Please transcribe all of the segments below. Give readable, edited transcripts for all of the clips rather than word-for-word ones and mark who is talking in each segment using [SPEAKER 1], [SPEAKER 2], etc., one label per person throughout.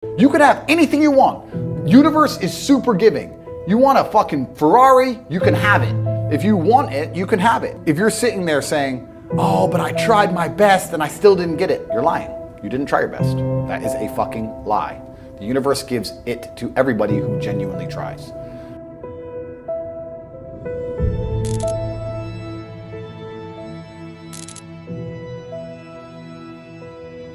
[SPEAKER 1] You can have anything you want. Universe is super giving. You want a fucking Ferrari, you can have it. If you want it, you can have it. If you're sitting there saying, oh, but I tried my best and I still didn't get it, you're lying. You didn't try your best. That is a fucking lie. The universe gives it to everybody who genuinely tries.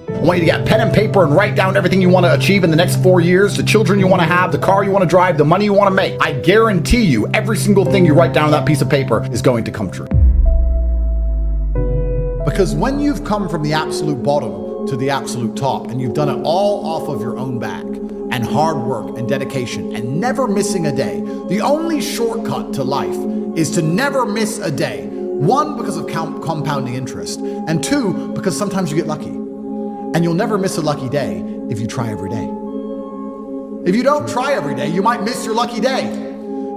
[SPEAKER 1] I want you to get pen and paper and write down everything you want to achieve in the next 4 years, the children you want to have, the car you want to drive, the money you want to make. I guarantee you, every single thing you write down on that piece of paper is going to come true. Because when you've come from the absolute bottom to the absolute top, and you've done it all off of your own back, and hard work and dedication, and never missing a day, the only shortcut to life is to never miss a day. One, because of compounding interest, and two, because sometimes you get lucky. And you'll never miss a lucky day if you try every day. If you don't try every day, you might miss your lucky day.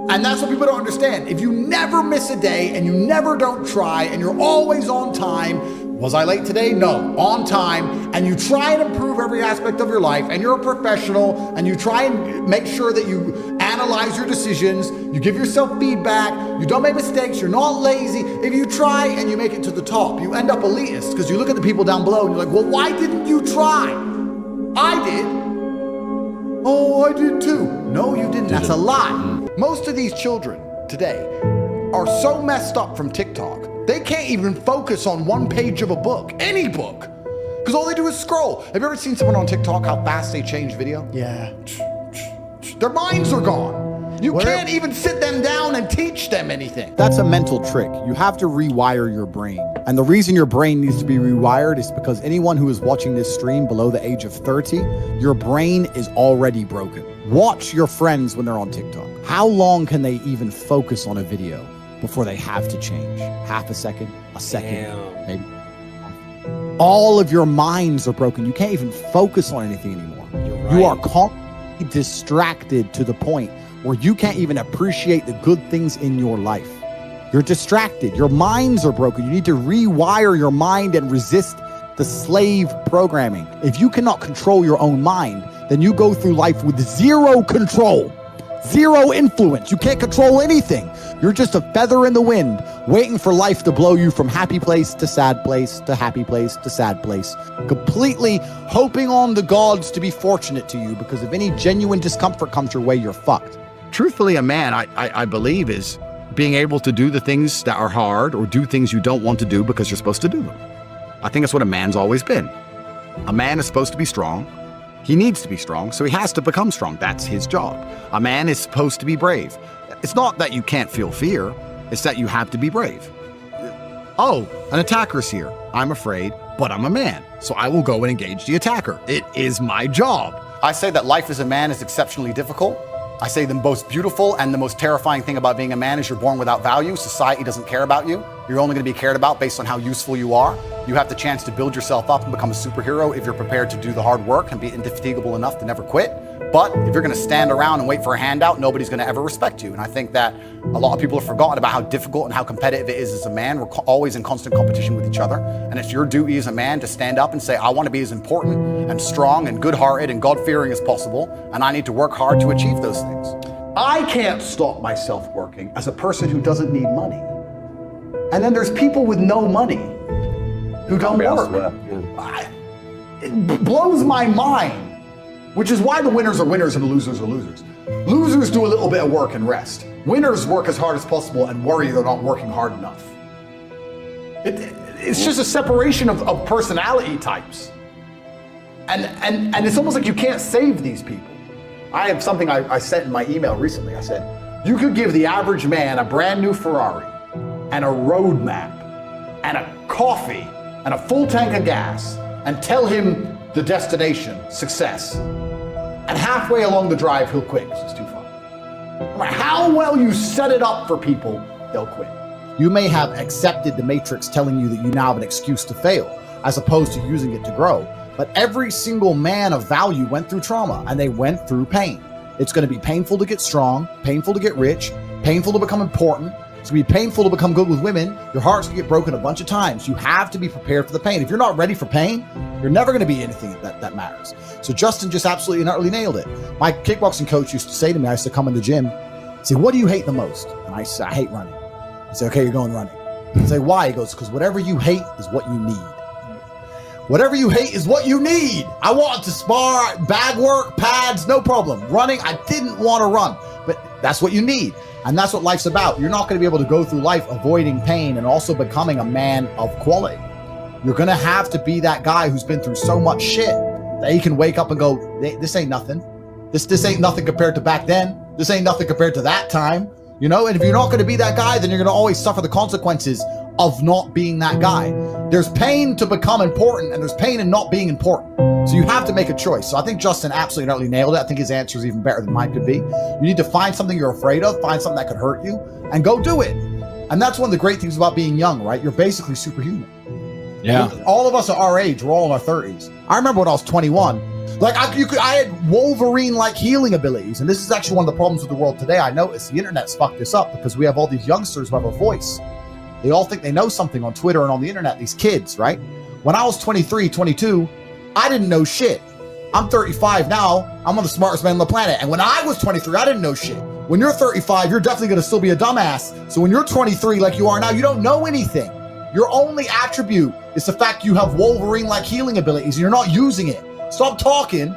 [SPEAKER 1] And that's what people don't understand. If you never miss a day and you never don't try and you're always on time, was I late today? No, on time, and you try and improve every aspect of your life, and you're a professional, and you try and make sure that you analyze your decisions, you give yourself feedback, you don't make mistakes, you're not lazy. If you try and you make it to the top, you end up elitist because you look at the people down below and you're like, well, why didn't you try? I did. Oh, I did too. No, you didn't. That's a lie. Most of these children today are so messed up from TikTok, they can't even focus on one page of a book, any book, because all they do is scroll. Have you ever seen someone on TikTok, how fast they change video?
[SPEAKER 2] Yeah.
[SPEAKER 1] Their minds are gone. You can't even sit them down and teach them anything.
[SPEAKER 3] That's a mental trick. You have to rewire your brain. And the reason your brain needs to be rewired is because anyone who is watching this stream below the age of 30, your brain is already broken. Watch your friends when they're on TikTok. How long can they even focus on a video before they have to change? Half a second, maybe. All of your minds are broken. You can't even focus on anything anymore. Right. You are constantly distracted to the point where you can't even appreciate the good things in your life. You're distracted. Your minds are broken. You need to rewire your mind and resist the slave programming. If you cannot control your own mind, then you go through life with zero control, zero influence. You can't control anything. You're just a feather in the wind, waiting for life to blow you from happy place to sad place to happy place to sad place, completely hoping on the gods to be fortunate to you, because if any genuine discomfort comes your way, you're fucked.
[SPEAKER 1] Truthfully, a man, I believe, is being able to do the things that are hard or do things you don't want to do because you're supposed to do them. I think that's what a man's always been. A man is supposed to be strong. He needs to be strong, so he has to become strong. That's his job. A man is supposed to be brave. It's not that you can't feel fear, it's that you have to be brave. Oh, an attacker's here. I'm afraid, but I'm a man, so I will go and engage the attacker. It is my job. I say that life as a man is exceptionally difficult. I say the most beautiful and the most terrifying thing about being a man is you're born without value. Society doesn't care about you. You're only going to be cared about based on how useful you are. You have the chance to build yourself up and become a superhero if you're prepared to do the hard work and be indefatigable enough to never quit. But if you're going to stand around and wait for a handout, nobody's going to ever respect you. And I think that a lot of people have forgotten about how difficult and how competitive it is as a man. We're always in constant competition with each other. And it's your duty as a man to stand up and say, I want to be as important and strong and good-hearted and God-fearing as possible. And I need to work hard to achieve those things. I can't stop myself working as a person who doesn't need money. And then there's people with no money who don't work. It blows my mind. Which is why the winners are winners and the losers are losers. Losers do a little bit of work and rest. Winners work as hard as possible and worry they're not working hard enough. It's just a separation of personality types. And it's almost like you can't save these people. I have something I sent in my email recently. I said, you could give the average man a brand new Ferrari and a road map and a coffee and a full tank of gas and tell him the destination, success. And halfway along the drive, he'll quit because it's too far. No matter how well you set it up for people, they'll quit.
[SPEAKER 3] You may have accepted the matrix telling you that you now have an excuse to fail, as opposed to using it to grow. But every single man of value went through trauma, and they went through pain. It's going to be painful to get strong, painful to get rich, painful to become important. It's going to be painful to become good with women. Your heart's going to get broken a bunch of times. You have to be prepared for the pain. If you're not ready for pain, You're never going to be anything that matters. So Justin just absolutely and utterly nailed it. My kickboxing coach used to say to me, I used to come in the gym, say, what do you hate the most? And I say, I hate running. I say, okay, you're going running. I say, why? He goes, because whatever you hate is what you need. Whatever you hate is what you need. I wanted to spar, bag work, pads, no problem. Running, I didn't want to run, but that's what you need. And that's what life's about. You're not going to be able to go through life avoiding pain and also becoming a man of quality. You're going to have to be that guy who's been through so much shit that he can wake up and go, this ain't nothing. This ain't nothing compared to back then. This ain't nothing compared to that time. You know, and if you're not going to be that guy, then you're going to always suffer the consequences of not being that guy. There's pain to become important, and there's pain in not being important. So you have to make a choice. So I think Justin absolutely utterly nailed it. I think his answer is even better than mine could be. You need to find something you're afraid of, find something that could hurt you, and go do it. And that's one of the great things about being young, right? You're basically superhuman.
[SPEAKER 1] Yeah.
[SPEAKER 3] All of us are our age. We're all in our 30s. I remember when I was 21, like I had Wolverine-like healing abilities. And this is actually one of the problems with the world today. I noticed the internet's fucked this up because we have all these youngsters who have a voice. They all think they know something on Twitter and on the internet, these kids, right? When I was 23, 22, I didn't know shit. I'm 35 now. I'm one of the smartest men on the planet. And when I was 23, I didn't know shit. When you're 35, you're definitely going to still be a dumbass. So when you're 23 like you are now, you don't know anything. Your only attribute is the fact you have Wolverine-like healing abilities and you're not using it. Stop talking,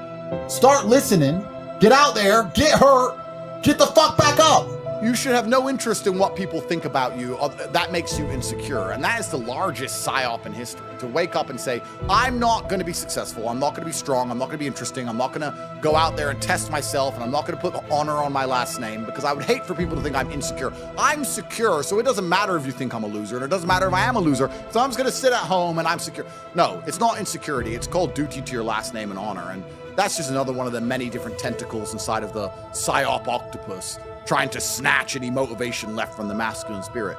[SPEAKER 3] start listening, get out there, get hurt, get the fuck back up.
[SPEAKER 1] You should have no interest in what people think about you. That makes you insecure. And that is the largest psyop in history. To wake up and say, I'm not going to be successful. I'm not going to be strong. I'm not going to be interesting. I'm not going to go out there and test myself. And I'm not going to put honor on my last name because I would hate for people to think I'm insecure. I'm secure, so it doesn't matter if you think I'm a loser. And it doesn't matter if I am a loser. So I'm just going to sit at home and I'm secure. No, it's not insecurity. It's called duty to your last name and honor. And that's just another one of the many different tentacles inside of the psyop octopus, trying to snatch any motivation left from the masculine spirit.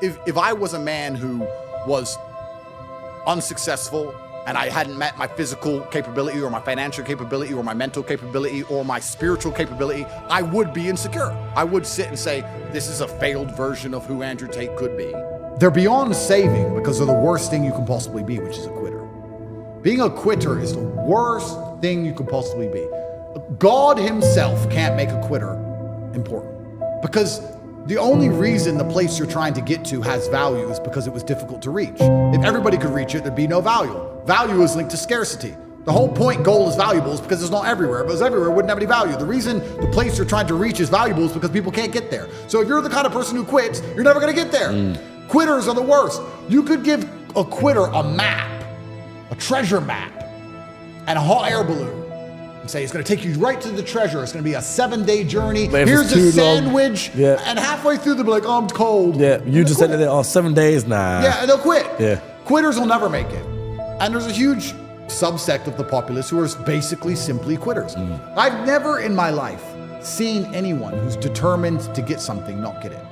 [SPEAKER 1] If I was a man who was unsuccessful and I hadn't met my physical capability or my financial capability or my mental capability or my spiritual capability, I would be insecure. I would sit and say, this is a failed version of who Andrew Tate could be. They're beyond saving because they're the worst thing you can possibly be, which is a quitter. Being a quitter is the worst thing you could possibly be. God himself can't make a quitter important because the only reason the place you're trying to get to has value is because it was difficult to reach. If everybody could reach it, there'd be no value. Value is linked to scarcity. The whole point goal is valuable is because it's not everywhere. If it was everywhere, it wouldn't have any value. The reason the place you're trying to reach is valuable is because people can't get there. So if you're the kind of person who quits, you're never going to get there. Quitters are the worst. You could give a quitter a map, a treasure map, and a hot air balloon. Say it's going to take you right to the treasure. It's going to be a 7-day journey. Here's a sandwich.
[SPEAKER 2] Yeah.
[SPEAKER 3] And halfway through they'll be like, oh, I'm cold.
[SPEAKER 2] Yeah, you just said that, 7 days? Nah.
[SPEAKER 3] Yeah, and they'll quit.
[SPEAKER 2] Yeah.
[SPEAKER 3] Quitters will never make it. And there's a huge subsect of the populace who are basically simply quitters. I've never in my life seen anyone who's determined to get something not get it.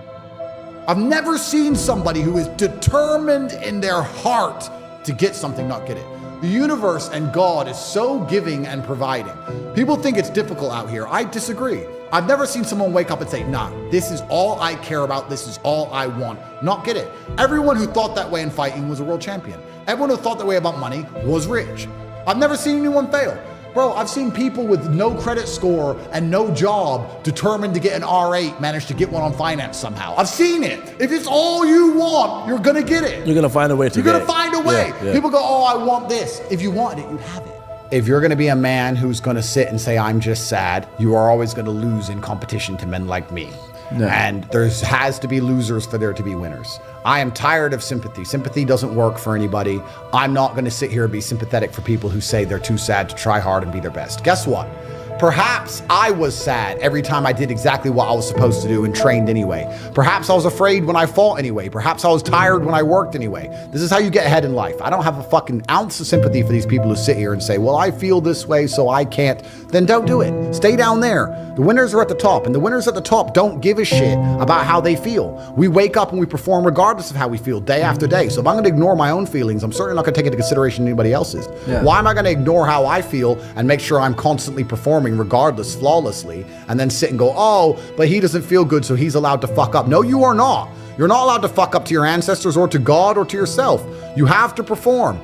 [SPEAKER 3] I've never seen somebody who is determined in their heart to get something not get it. The universe and God is so giving and providing. People think it's difficult out here. I disagree. I've never seen someone wake up and say, nah, this is all I care about. This is all I want. Not get it. Everyone who thought that way in fighting was a world champion. Everyone who thought that way about money was rich. I've never seen anyone fail. Bro, I've seen people with no credit score and no job determined to get an R8 manage to get one on finance somehow. I've seen it. If it's all you want, you're going to get it.
[SPEAKER 2] You're going to find a way to
[SPEAKER 3] You're going to find a way.
[SPEAKER 2] Yeah.
[SPEAKER 3] People go, oh, I want this. If you wanted it, you'd have it. If you're going to be a man who's going to sit and say, I'm just sad, you are always going to lose in competition to men like me. No. And there has to be losers for there to be winners. I am tired of sympathy. Sympathy doesn't work for anybody. I'm not going to sit here and be sympathetic for people who say they're too sad to try hard and be their best. Guess what? Perhaps I was sad every time I did exactly what I was supposed to do and trained anyway. Perhaps I was afraid when I fought anyway. Perhaps I was tired when I worked anyway. This is how you get ahead in life. I don't have a fucking ounce of sympathy for these people who sit here and say, well, I feel this way, so I can't. Then don't do it. Stay down there. The winners are at the top, and the winners at the top don't give a shit about how they feel. We wake up and we perform regardless of how we feel day after day. So if I'm going to ignore my own feelings, I'm certainly not going to take into consideration anybody else's. Yeah. Why am I going to ignore how I feel and make sure I'm constantly performing regardless, flawlessly, and then sit and go, oh, but he doesn't feel good, so he's allowed to fuck up. No, you are not. You're not allowed to fuck up to your ancestors or to God or to yourself. You have to perform.